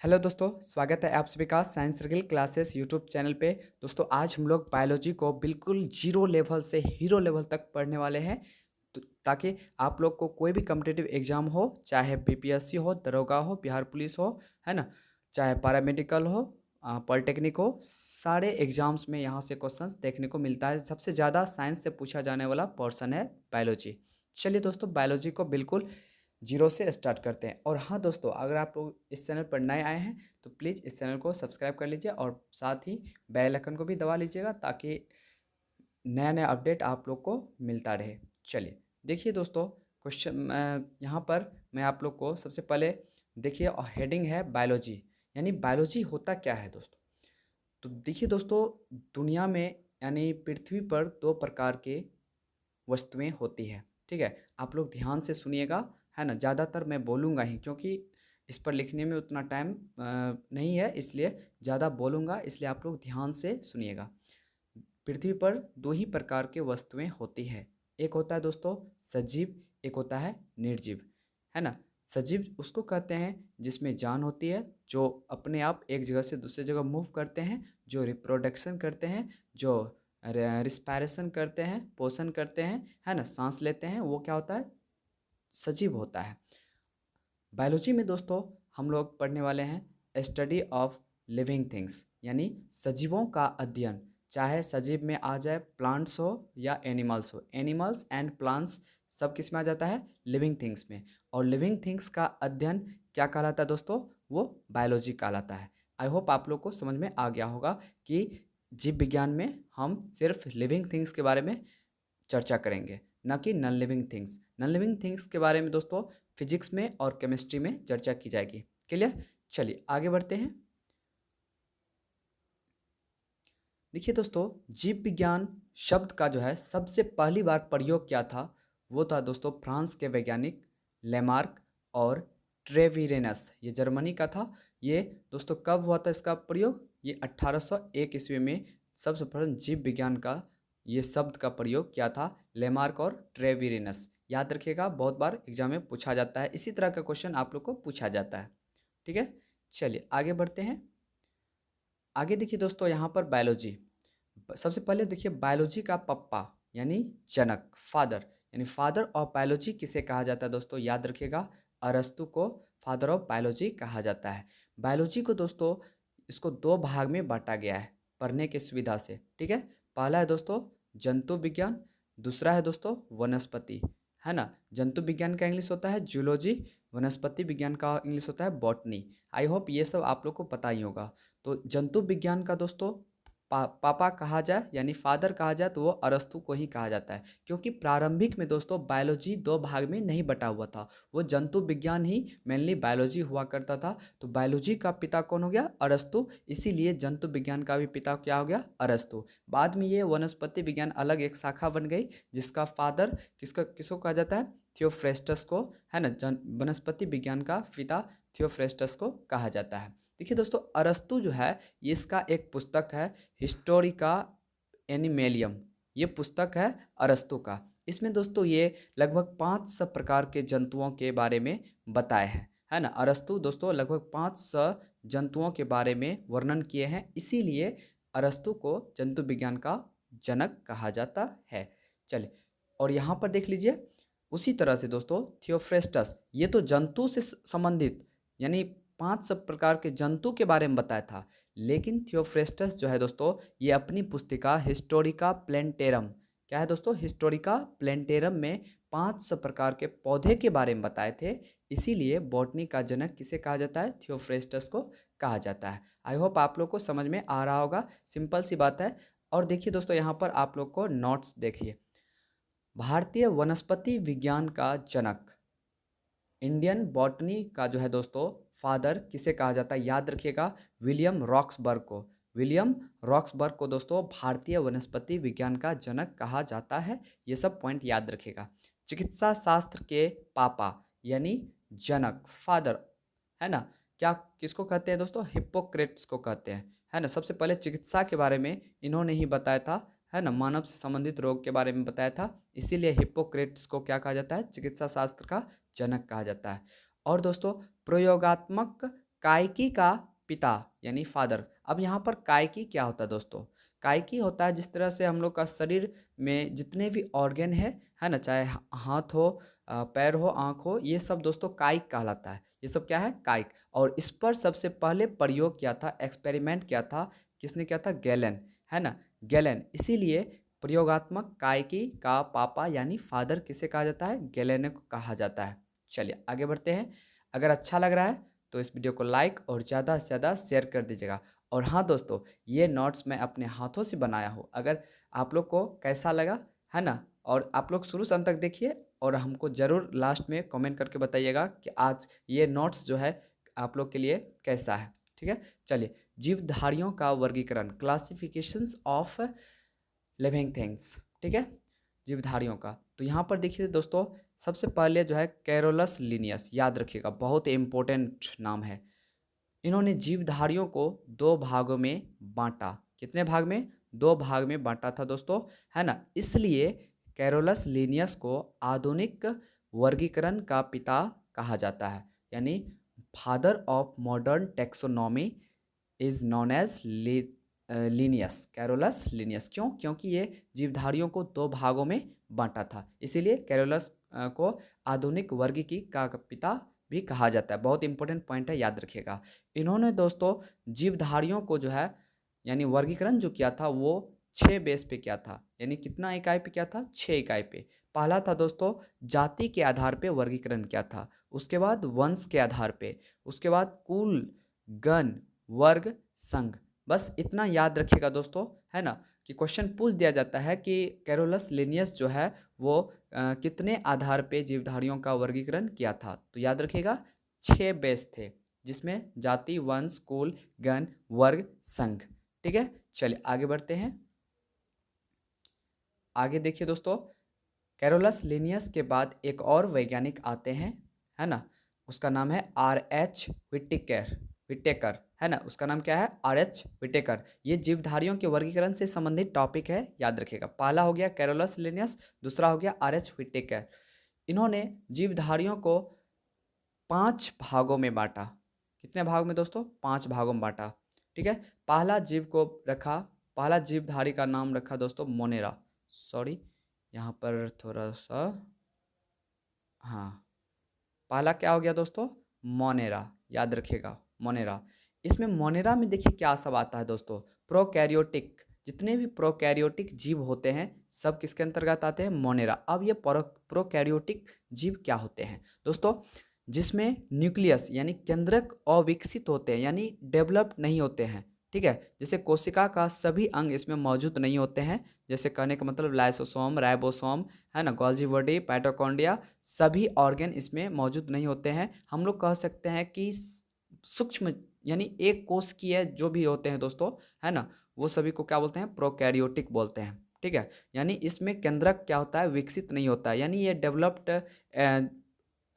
Hello दोस्तों, स्वागत है आप सभी का science circle classes YouTube channel पे। दोस्तों आज हम लोग बायोलॉजी को बिल्कुल जीरो लेवल से हीरो लेवल तक पढ़ने वाले हैं। ताकि आप लोग को कोई भी कम्पिटिटिव एग्जाम हो, चाहे बीपीएससी हो, दरोगा हो, बिहार पुलिस हो, है ना, चाहे पैरामेडिकल हो, पॉलिटेक्निक हो, सारे एग्जाम्स में यहाँ से क्वेश्चंस देखने को मिलता है। सबसे ज़्यादा साइंस से पूछा जाने वाला पोर्शन है बायोलॉजी। चलिए दोस्तों, बायोलॉजी को बिल्कुल जीरो से स्टार्ट करते हैं। और हाँ दोस्तों, अगर आप लोग इस चैनल पर नए आए हैं तो प्लीज़ इस चैनल को सब्सक्राइब कर लीजिए और साथ ही बेल आइकन को भी दबा लीजिएगा ताकि नया नया अपडेट आप लोग को मिलता रहे। चलिए देखिए दोस्तों, क्वेश्चन यहाँ पर मैं आप लोग को सबसे पहले देखिए, हेडिंग है बायोलॉजी, यानी बायोलॉजी होता क्या है दोस्तों। तो देखिए दोस्तों, दुनिया में यानी पृथ्वी पर दो प्रकार के वस्तुएं होती है। ठीक है, आप लोग ध्यान से सुनिएगा, है ना। ज़्यादातर मैं बोलूँगा ही, क्योंकि इस पर लिखने में उतना टाइम नहीं है, इसलिए ज़्यादा बोलूँगा, इसलिए आप लोग ध्यान से सुनिएगा। पृथ्वी पर दो ही प्रकार के वस्तुएं होती है। एक होता है दोस्तों सजीव, एक होता है निर्जीव, है ना। सजीव उसको कहते हैं जिसमें जान होती है, जो अपने आप एक जगह से दूसरी जगह मूव करते हैं, जो रिप्रोडक्शन करते हैं, जो रिस्पायरेशन करते हैं, पोषण करते हैं, है ना, सांस लेते हैं, वो क्या होता है, सजीव होता है। बायोलॉजी में दोस्तों हम लोग पढ़ने वाले हैं स्टडी ऑफ लिविंग थिंग्स, यानी सजीवों का अध्ययन। चाहे सजीव में आ जाए प्लांट्स हो या एनिमल्स हो, एनिमल्स एंड प्लांट्स सब किस में आ जाता है, लिविंग थिंग्स में। और लिविंग थिंग्स का अध्ययन क्या कहलाता है दोस्तों, वो बायोलॉजी कहलाता है। आई होप आप लोग को समझ में आ गया होगा कि जीव विज्ञान में हम सिर्फ लिविंग थिंग्स के बारे में चर्चा करेंगे, न कि non living things. Non living things के बारे में दोस्तों फिजिक्स में और केमिस्ट्री में चर्चा की जाएगी। क्लियर। चलिए आगे बढ़ते हैं। देखिए दोस्तों, जीव विज्ञान शब्द का जो है सबसे पहली बार प्रयोग क्या था, वो था दोस्तों फ्रांस के वैज्ञानिक लेमार्क और ट्रेविरेनस, ये जर्मनी का था। ये दोस्तों कब हुआ था इसका प्रयोग, ये 1801 ईस्वी में सबसे प्रथम जीव विज्ञान का ये शब्द का प्रयोग किया था लेमार्क और ट्रेविरेनस। याद रखिएगा, बहुत बार एग्जाम में पूछा जाता है, इसी तरह का क्वेश्चन आप लोग को पूछा जाता है। ठीक है, चलिए आगे बढ़ते हैं। आगे देखिए दोस्तों, यहाँ पर बायोलॉजी, सबसे पहले देखिए बायोलॉजी का पप्पा यानी जनक, फादर, यानी फादर ऑफ बायोलॉजी किसे कहा जाता है दोस्तों, याद रखिएगा, अरस्तु को फादर ऑफ बायोलॉजी कहा जाता है। बायोलॉजी को दोस्तों इसको दो भाग में बांटा गया है पढ़ने की सुविधा से। ठीक है, पहला है दोस्तों जंतु विज्ञान, दूसरा है दोस्तों वनस्पति, है ना। जंतु विज्ञान का इंग्लिश होता है जूलॉजी, वनस्पति विज्ञान का इंग्लिश होता है बॉटनी। आई होप ये सब आप लोग को पता ही होगा। तो जंतु विज्ञान का दोस्तों पापा कहा जाए यानी फादर कहा जाए तो वो अरस्तु को ही कहा जाता है, क्योंकि प्रारंभिक में दोस्तों बायोलॉजी दो भाग में नहीं बटा हुआ था, वो जंतु विज्ञान ही मेनली बायोलॉजी हुआ करता था। तो बायोलॉजी का पिता कौन हो गया, अरस्तु, इसीलिए जंतु विज्ञान का भी पिता क्या हो गया, अरस्तु। बाद में ये वनस्पति विज्ञान अलग एक शाखा बन गई, जिसका फादर किसको किसको कहा जाता है, थियोफ्रेस्टस को, है ना। वनस्पति विज्ञान का पिता थियोफ्रेस्टस को कहा जाता है। देखिए दोस्तों, अरस्तु जो है ये इसका एक पुस्तक है हिस्टोरिका एनिमेलियम, ये पुस्तक है अरस्तु का। इसमें दोस्तों ये लगभग 500 प्रकार के जंतुओं के बारे में बताए हैं, है ना। अरस्तु दोस्तों लगभग 500 जंतुओं के बारे में वर्णन किए हैं, इसीलिए अरस्तु को जंतु विज्ञान का जनक कहा जाता है। चलिए, और यहाँ पर देख लीजिए, उसी तरह से दोस्तों थियोफ्रेस्टस, ये तो जंतु से संबंधित यानी 500 प्रकार के जंतु के बारे में बताया था, लेकिन थियोफ्रेस्टस जो है दोस्तों ये अपनी पुस्तिका हिस्टोरिका प्लेंटेरम, क्या है दोस्तों, हिस्टोरिका प्लेंटेरम में 500 प्रकार के पौधे के बारे में बताए थे, इसीलिए बॉटनी का जनक किसे कहा जाता है, थियोफ्रेस्टस को कहा जाता है। आई होप आप लोग को समझ में आ रहा होगा, सिंपल सी बात है। और देखिए दोस्तों, यहाँ पर आप लोग को नोट्स देखिए, भारतीय वनस्पति विज्ञान का जनक, इंडियन बॉटनी का जो है दोस्तों फादर किसे कहा जाता है, याद रखिएगा, विलियम रॉक्सबर्ग को। विलियम रॉक्सबर्ग को दोस्तों भारतीय वनस्पति विज्ञान का जनक कहा जाता है। ये सब पॉइंट याद रखिएगा। चिकित्सा शास्त्र के पापा यानी जनक, फादर, है ना, क्या किसको कहते हैं दोस्तों, हिप्पोक्रेट्स को कहते हैं, है ना। सबसे पहले चिकित्सा के बारे में इन्होंने ही बताया था, है ना, मानव से संबंधित रोग के बारे में बताया था, इसीलिए हिप्पोक्रेट्स को क्या कहा जाता है, चिकित्सा शास्त्र का जनक कहा जाता है। और दोस्तों प्रयोगात्मक कायकी का पिता यानी फादर। अब यहाँ पर कायकी क्या होता है दोस्तों? कायकी होता है जिस तरह से हम लोग का शरीर में जितने भी ऑर्गन है ना, चाहे हाथ हो, पैर हो, आँख हो, ये सब दोस्तों कायिक कहलाता है। ये सब क्या है? कायिक। और इस पर सबसे पहले प्रयोग किया था, एक्सपेरिमेंट किया था, किसने किया था? गैलन, है ना, गैलन। इसीलिए प्रयोगात्मक कायकी का पापा यानी फादर किसे कहा जाता है? गैलेन को कहा जाता है। चलिए आगे बढ़ते हैं। अगर अच्छा लग रहा है तो इस वीडियो को लाइक और ज़्यादा से ज़्यादा शेयर कर दीजिएगा। और हाँ दोस्तों, ये नोट्स मैं अपने हाथों से बनाया हूँ। अगर आप लोग को कैसा लगा, है ना, और आप लोग शुरू से अंत तक देखिए और हमको ज़रूर लास्ट में कमेंट करके बताइएगा कि आज ये नोट्स जो है आप लोग के लिए कैसा है। ठीक है, चलिए। जीवधारियों का वर्गीकरण, क्लासिफिकेशंस ऑफ लिविंग थिंग्स। ठीक है, जीवधारियों का। तो यहाँ पर देखिए दोस्तों, सबसे पहले जो है कैरोलस लिनियस, याद रखिएगा, बहुत इंपॉर्टेंट नाम है। इन्होंने जीवधारियों को दो भागों में बांटा। कितने भाग में? दो भाग में बांटा था दोस्तों, है ना। इसलिए कैरोलस लिनियस को आधुनिक वर्गीकरण का पिता कहा जाता है, यानी father of modern taxonomy is known as Linnaeus, Carolus Linnaeus. क्यों? क्योंकि ये जीवधारियों को दो भागों में बांटा था, इसीलिए कैरोलस को आधुनिक वर्गीकी का पिता भी कहा जाता है। बहुत इंपॉर्टेंट पॉइंट है, याद रखिएगा। इन्होंने दोस्तों जीवधारियों को जो है यानी वर्गीकरण जो किया था वो 6 बेस पे किया था। यानी कितना इकाई पे किया था? 6 इकाई पे। पहला था दोस्तों जाति के आधार पे वर्गीकरण किया था, उसके बाद वंश के आधार पे, उसके बाद कुल, गण, वर्ग, संघ। बस इतना याद रखिएगा दोस्तों, है ना, कि क्वेश्चन पूछ दिया जाता है कि कैरोलस लिनियस जो है वो कितने आधार पे जीवधारियों का वर्गीकरण किया था। तो याद रखिएगा 6 बेस थे, जिसमें जाति, वंश, कुल, गण, वर्ग, संघ। ठीक है, चलिए आगे बढ़ते हैं। आगे देखिए दोस्तों, कैरोलस लिनियस के बाद एक और वैज्ञानिक आते हैं, है ना, उसका नाम है आर.एच. व्हिटेकर। व्हिटेकर, है ना, उसका नाम क्या है? आर.एच. व्हिटेकर। ये जीवधारियों के वर्गीकरण से संबंधित टॉपिक है, याद रखिएगा। पहला हो गया कैरोलस लिनियस, दूसरा हो गया आर.एच. व्हिटेकर। इन्होंने जीवधारियों को 5 भागों में बांटा। कितने भाग में दोस्तों? 5 भागों में बांटा। ठीक है, पहला जीव को रखा, पहला जीवधारी का नाम रखा दोस्तों मोनेरा। सॉरी, यहाँ पर थोड़ा सा, हाँ, पहला क्या हो गया दोस्तों? मोनेरा, याद रखिएगा, मोनेरा। इसमें मोनेरा में देखिए क्या सब आता है दोस्तों? प्रोकैरियोटिक, जितने भी प्रोकैरियोटिक जीव होते हैं सब किसके अंतर्गत आते हैं? मोनेरा। अब ये प्रोकैरियोटिक जीव क्या होते हैं दोस्तों? जिसमें न्यूक्लियस यानी केंद्रक अविकसित होते हैं, यानी डेवलप्ड नहीं होते हैं। ठीक है, जैसे कोशिका का सभी अंग इसमें मौजूद नहीं होते हैं। जैसे कहने का मतलब लाइसोसोम, राइबोसोम, है ना, गोल्गी बॉडी, माइटोकॉन्ड्रिया, सभी ऑर्गन इसमें मौजूद नहीं होते हैं। हम लोग कह सकते हैं कि सूक्ष्म यानी एक कोश की है जो भी होते हैं दोस्तों, है ना, वो सभी को क्या बोलते हैं? प्रोकैरियोटिक बोलते हैं। ठीक है, यानी इसमें केंद्रक क्या होता है? विकसित नहीं होता है, यानी ये डेवलप्ड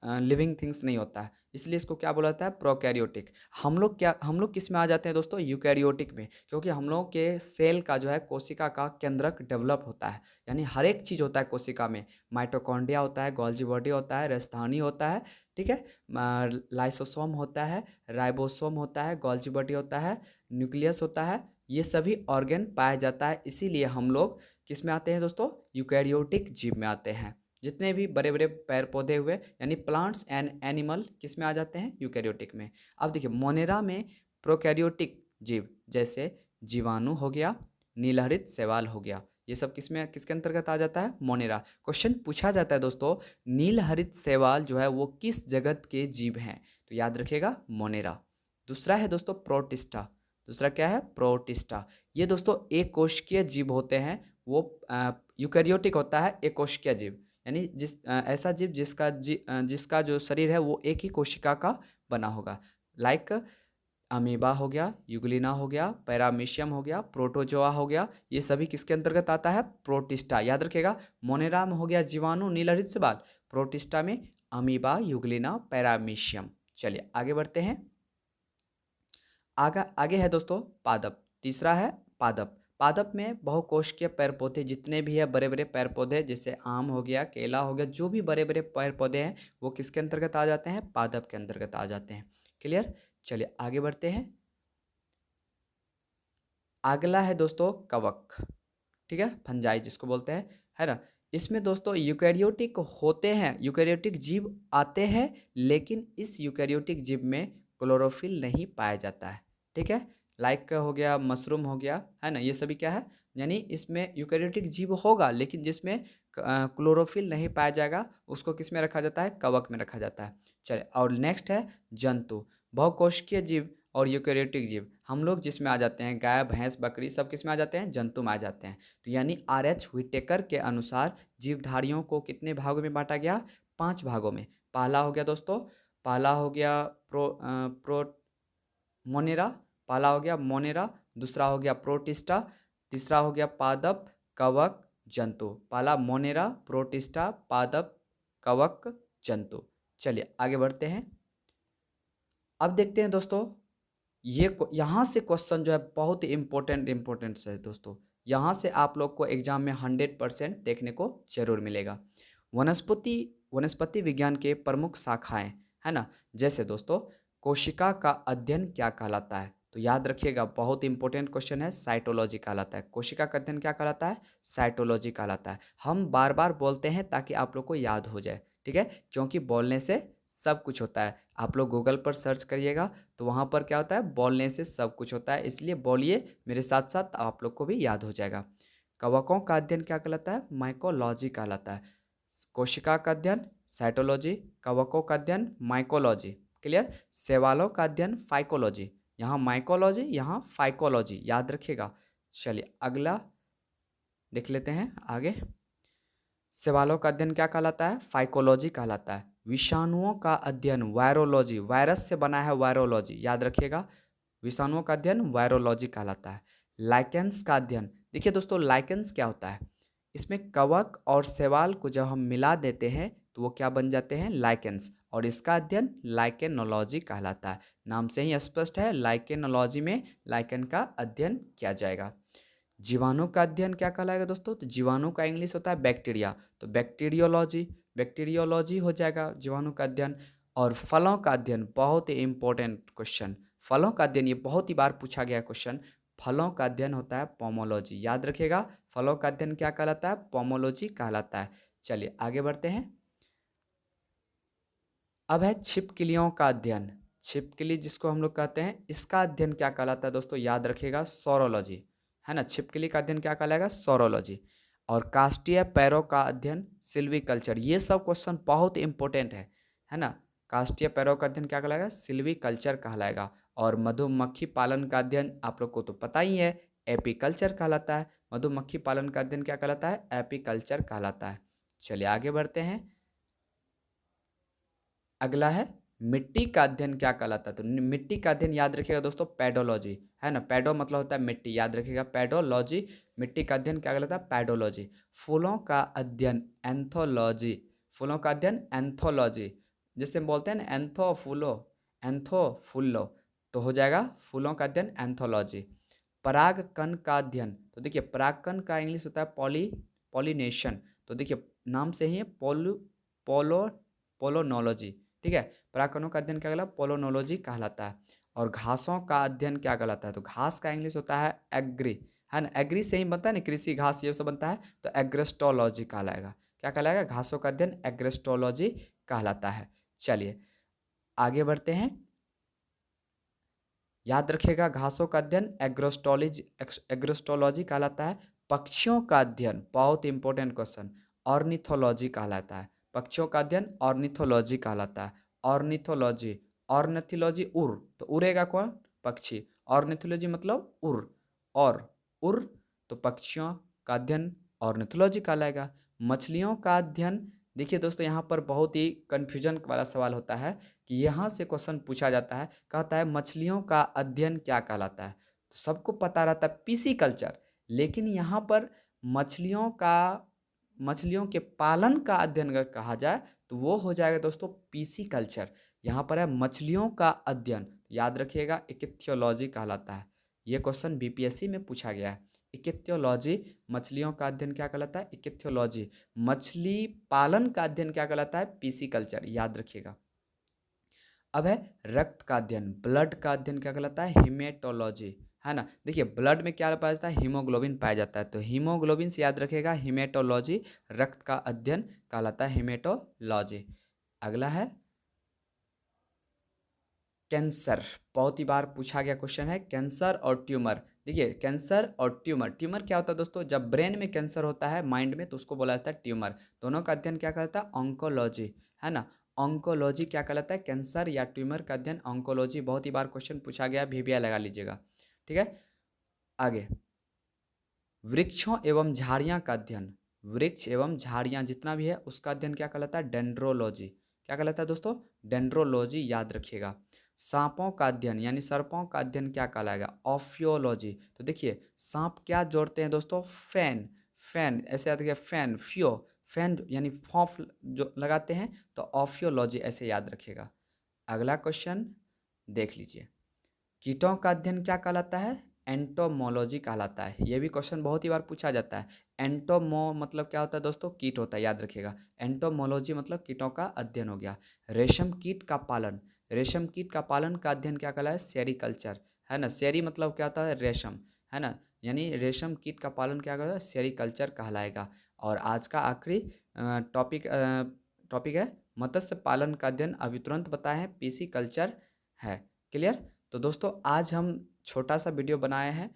लिविंग थिंग्स नहीं होता है, इसलिए इसको क्या बोला जाता है? प्रोकैरियोटिक। हम लोग किस में आ जाते हैं दोस्तों? यूकैरियोटिक में, क्योंकि हम लोगों के सेल का जो है कोशिका का केंद्रक डेवलप होता है, यानी हर एक चीज़ होता है कोशिका में। माइटोकॉन्ड्रिया होता है, गोल्गी बॉडी होता है, राजधानी होता है, ठीक है, लाइसोसोम होता है, राइबोसोम होता है, गोल्गी बॉडी होता है, न्यूक्लियस होता है, ये सभी ऑर्गन पाया जाता है। इसीलिए हम लोग किस में आते हैं दोस्तों? यूकैरियोटिक जीव में आते हैं। जितने भी बड़े बड़े पेड़ पौधे हुए यानी प्लांट्स एंड एनिमल किस में आ जाते हैं? यूकैरियोटिक में। अब देखिए मोनेरा में प्रोकैरियोटिक जीव जैसे जीवाणु हो गया, नीलहरित शैवाल हो गया, ये सब किस में, किसके अंतर्गत आ जाता है? मोनेरा। क्वेश्चन पूछा जाता है दोस्तों, नीलहरित शैवाल जो है वो किस जगत के जीव हैं? तो याद रखिएगा मोनेरा। दूसरा है दोस्तों प्रोटिस्टा। दूसरा क्या है? प्रोटिस्टा। ये दोस्तों एक कोशिकीय जीव होते हैं, वो यूकैरियोटिक होता है, एक कोशिकीय जीव, यानी ऐसा जीव जिसका जो शरीर है वो एक ही कोशिका का बना होगा। लाइक अमीबा हो गया, यूग्लिना हो गया, पैरामीशियम हो गया, प्रोटोजोआ हो गया, ये सभी किसके अंतर्गत आता है? प्रोटिस्टा। याद रखिएगा, मोनेरा में हो गया जीवाणु, नीलहरित शैवाल, प्रोटिस्टा में अमीबा, यूग्लिना, पैरामीशियम। चलिए आगे बढ़ते हैं। आगे है दोस्तों पादप। तीसरा है पादप। पादप में बहुकोशिकीय पेड़ पौधे जितने भी है, बड़े बड़े पेड़ पौधे, जैसे आम हो गया, केला हो गया, जो भी बड़े बड़े पेड़ पौधे हैं वो किसके अंतर्गत आ जाते हैं? पादप के अंतर्गत आ जाते हैं। क्लियर? चलिए आगे बढ़ते हैं। अगला है दोस्तों कवक, ठीक है, फंजाई जिसको बोलते हैं, है ना। इसमें दोस्तों यूकैरियोटिक होते हैं, यूकैरियोटिक जीव आते हैं, लेकिन इस यूकैरियोटिक जीव में क्लोरोफिल नहीं पाया जाता है, ठीक है। लाइक हो गया, मशरूम हो गया, है ना, ये सभी क्या है, यानी इसमें यूकैरियोटिक जीव होगा लेकिन जिसमें क्लोरोफिल नहीं पाया जाएगा, उसको किस में रखा जाता है, कवक में रखा जाता है। चलिए, और नेक्स्ट है जंतु। बहुकोशिकीय जीव और यूकैरियोटिक जीव हम लोग जिसमें आ जाते हैं, गाय भैंस बकरी सब किस में आ जाते हैं, जंतु में आ जाते हैं। तो यानी R.H. व्हिटेकर के अनुसार जीवधारियों को कितने भागों में बांटा गया, 5 भागों में। पहला हो गया दोस्तों, पहला हो गया मोनेरा, पहला हो गया मोनेरा, दूसरा हो गया प्रोटिस्टा, तीसरा हो गया पादप, कवक, जंतु। पहला मोनेरा, प्रोटिस्टा, पादप, कवक, जंतु। चलिए आगे बढ़ते हैं। अब देखते हैं दोस्तों, यहाँ से क्वेश्चन जो है बहुत ही इम्पोर्टेंट है दोस्तों। यहाँ से आप लोग को एग्जाम में 100% देखने को जरूर मिलेगा। वनस्पति वनस्पति विज्ञान के प्रमुख शाखाएं, है ना। जैसे दोस्तों, कोशिका का अध्ययन क्या कहलाता है, तो याद रखिएगा बहुत इंपॉर्टेंट क्वेश्चन है, साइटोलॉजी कहलाता है। कोशिका का अध्ययन क्या कहलाता है, साइटोलॉजी कहलाता है। हम बार बार बोलते हैं ताकि आप लोग को याद हो जाए, ठीक है, क्योंकि बोलने से सब कुछ होता है। आप लोग गूगल पर सर्च करिएगा तो वहाँ पर क्या होता है, बोलने से सब कुछ होता है, इसलिए बोलिए मेरे साथ साथ, आप लोग को भी याद हो जाएगा। कवकों का अध्ययन क्या कहलाता है, माइकोलॉजी कहलाता है। कोशिका का अध्ययन साइटोलॉजी, कवकों का अध्ययन माइकोलॉजी, क्लियर। शैवालों का अध्ययन फाइकोलॉजी, यहाँ माइकोलॉजी यहाँ फाइकोलॉजी, याद रखिएगा। चलिए अगला देख लेते हैं आगे। शैवालों का अध्ययन क्या कहलाता है, फाइकोलॉजी कहलाता है। विषाणुओं का अध्ययन वायरोलॉजी, वायरस से बना है वायरोलॉजी, याद रखिएगा, विषाणुओं का अध्ययन वायरोलॉजी कहलाता है। लाइकेंस का अध्ययन, देखिए दोस्तों लाइकेंस क्या होता है, इसमें कवक और शैवाल को जब हम मिला देते हैं तो वो क्या बन जाते हैं, लाइकेंस, और इसका अध्ययन लाइकेनोलॉजी कहलाता है। नाम से ही स्पष्ट है, लाइकेनोलॉजी में लाइकेन का अध्ययन किया जाएगा। जीवाणु का अध्ययन क्या कहलाएगा दोस्तों, तो जीवाणु का इंग्लिश होता है बैक्टीरिया, तो बैक्टीरियोलॉजी, बैक्टीरियोलॉजी हो जाएगा जीवाणु का अध्ययन। और फलों का अध्ययन, बहुत ही इंपॉर्टेंट क्वेश्चन, फलों का अध्ययन, ये बहुत ही बार पूछा गया क्वेश्चन। फलों का अध्ययन होता है पोमोलॉजी, याद रखिएगा, फलों का अध्ययन क्या कहलाता है, पोमोलॉजी कहलाता है। चलिए आगे बढ़ते हैं। अब है छिपकलियों का अध्ययन, छिपकली जिसको हम लोग कहते हैं, इसका अध्ययन क्या कहलाता है दोस्तों, याद रखिएगा, सोरोलॉजी, है ना। छिपकली का अध्ययन क्या कहलाएगा, सोरोलॉजी। और काष्ठीय पैरों का अध्ययन सिल्वीकल्चर, ये सब क्वेश्चन बहुत इंपॉर्टेंट है ना। काष्ठीय पैरों का अध्ययन क्या कहलाएगा, सिल्वीकल्चर कहलाएगा। और मधुमक्खी पालन का अध्ययन आप लोग को तो पता ही है, एपीकल्चर कहलाता है। मधुमक्खी पालन का अध्ययन क्या कहलाता है, एपीकल्चर कहलाता है। चलिए आगे बढ़ते हैं। अगला है मिट्टी का अध्ययन क्या कहलाता है, तो मिट्टी का अध्ययन याद रखिएगा दोस्तों, पेडोलॉजी, है ना। पेडो मतलब होता है मिट्टी, याद रखिएगा, पेडोलॉजी। मिट्टी का अध्ययन क्या कहलाता है, पेडोलॉजी। फूलों का अध्ययन एंथोलॉजी, फूलों का अध्ययन एंथोलॉजी, जिससे हम बोलते हैं ना एंथो फूलो, एंथो फूलो, तो हो जाएगा फूलों का अध्ययन एंथोलॉजी। परागकण का अध्ययन, तो देखिए परागकण का इंग्लिश होता है पॉलिनेशन, तो देखिए नाम से ही पोलो पोलोनोलॉजी, ठीक है। परागकणों का अध्ययन क्या कहलाता है, पोलोनोलॉजी कहलाता है। और घासों का अध्ययन क्या कहलाता है, तो घास का इंग्लिश होता है एग्री, है ना। एग्री से ही बनता है ना, कृषि घास ये सब बनता है, तो एग्रेस्टोलॉजी कहलाएगा। क्या कहलाएगा, घासों का अध्ययन एग्रेस्टोलॉजी कहलाता है। चलिए आगे बढ़ते हैं। याद रखिएगा, घासों का अध्ययन एग्रोस्टोलॉजी कहलाता है। पक्षियों का अध्ययन, बहुत इंपॉर्टेंट क्वेश्चन, ऑर्निथोलॉजी कहलाता है। पक्षियों का अध्ययन ऑर्निथोलॉजी कहलाता है। ऑर्निथोलॉजी, ऑर्निथोलॉजी उड़, तो उड़ेगा कौन, पक्षी। ऑर्निथोलॉजी मतलब उड़, और उड़, तो पक्षियों का अध्ययन ऑर्निथोलॉजी कहलाएगा। मछलियों का अध्ययन, देखिए दोस्तों यहाँ पर बहुत ही कन्फ्यूजन वाला सवाल होता है कि यहाँ से क्वेश्चन पूछा जाता है, कहता है मछलियों का अध्ययन क्या कहलाता है, तो सबको पता रहता है पीसी कल्चर, लेकिन यहाँ पर मछलियों के पालन का अध्ययन अगर कहा जाए तो वो हो जाएगा दोस्तों पीसी कल्चर। यहाँ पर है मछलियों का अध्ययन, याद रखिएगा इक्थियोलॉजी कहलाता है। ये क्वेश्चन बीपीएससी में पूछा गया है। इक्थियोलॉजी, मछलियों का अध्ययन क्या कहलाता है, इक्थियोलॉजी। मछली पालन का अध्ययन क्या कहलाता है, पीसी कल्चर, याद रखिएगा। अब है रक्त का अध्ययन, ब्लड का अध्ययन क्या कहलाता है? हीमेटोलॉजी, है ना। देखिए ब्लड में क्या पाया जाता है? हीमोग्लोबिन पाया जाता है, तो हीमोग्लोबिन से याद रखेगा हीमेटोलॉजी, रक्त का अध्ययन कहलाता है हीमेटोलॉजी। अगला है कैंसर, बहुत ही बार पूछा गया क्वेश्चन है कैंसर और ट्यूमर। देखिए कैंसर और ट्यूमर, ट्यूमर क्या होता है दोस्तों? जब ब्रेन में कैंसर होता है माइंड में तो उसको बोला जाता है ट्यूमर। दोनों का अध्ययन क्या कहलाता है? ऑन्कोलॉजी, है ना। ऑन्कोलॉजी क्या कहलाता है? कैंसर या ट्यूमर का अध्ययन ऑन्कोलॉजी। बहुत ही बार क्वेश्चन पूछा गया, वीवीआई लगा लीजिएगा, ठीक है। आगे वृक्षों एवं झाड़ियाँ का अध्ययन, वृक्ष एवं झाड़ियाँ जितना भी है उसका अध्ययन क्या कहलाता है? डेंड्रोलॉजी। क्या कहलाता है दोस्तों? डेंड्रोलॉजी, याद रखिएगा। सांपों का अध्ययन यानी सर्पों का अध्ययन क्या कहलाएगा? ऑफियोलॉजी। तो देखिए सांप क्या जोड़ते हैं दोस्तों? फैन, फैन ऐसे याद रखिए, फैन फियो, फैन यानी फॉफ जो लगाते हैं, तो ऑफियोलॉजी ऐसे याद रखिएगा। अगला क्वेश्चन देख लीजिए, कीटों का अध्ययन क्या कहलाता है? एंटोमोलॉजी कहलाता है। ये भी क्वेश्चन बहुत ही बार पूछा जाता है। एंटोमो मतलब क्या होता है दोस्तों? कीट होता है, याद रखिएगा। एंटोमोलॉजी मतलब कीटों का अध्ययन हो गया। रेशम कीट का पालन, रेशम कीट का पालन का अध्ययन क्या कहलाता है? सेरीकल्चर, है ना। सेरी मतलब क्या होता है? रेशम, है ना। यानी रेशम कीट का पालन क्या कहलाता है? सेरीकल्चर कहलाएगा। और आज का आखिरी टॉपिक है मत्स्य पालन का अध्ययन, अभी तुरंत बताए हैं पीसी कल्चर है। क्लियर? तो दोस्तों आज हम छोटा सा वीडियो बनाए हैं,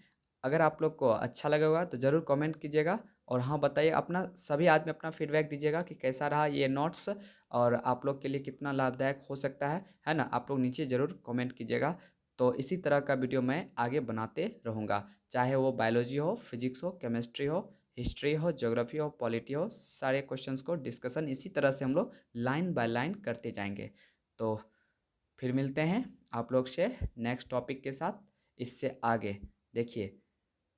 अगर आप लोग को अच्छा लगा होगा तो ज़रूर कमेंट कीजिएगा। और हाँ बताइए, अपना सभी आदमी अपना फीडबैक दीजिएगा कि कैसा रहा ये नोट्स, और आप लोग के लिए कितना लाभदायक हो सकता है ना। आप लोग नीचे ज़रूर कमेंट कीजिएगा। तो इसी तरह का वीडियो मैं आगे बनाते रहूँगा, चाहे वो बायोलॉजी हो, फिजिक्स हो, केमिस्ट्री हो, हिस्ट्री हो, ज्योग्राफी हो, पॉलिटी हो, सारे क्वेश्चंस को डिस्कशन इसी तरह से हम लोग लाइन बाय लाइन करते जाएंगे। तो फिर मिलते हैं आप लोग से नेक्स्ट टॉपिक के साथ, इससे आगे। देखिए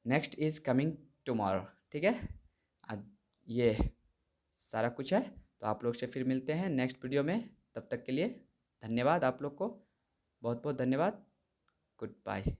नेक्स्ट इज़ कमिंग टुमारो, ठीक है। ये सारा कुछ है, तो आप लोग से फिर मिलते हैं नेक्स्ट वीडियो में। तब तक के लिए धन्यवाद, आप लोग को बहुत बहुत धन्यवाद। Good bye.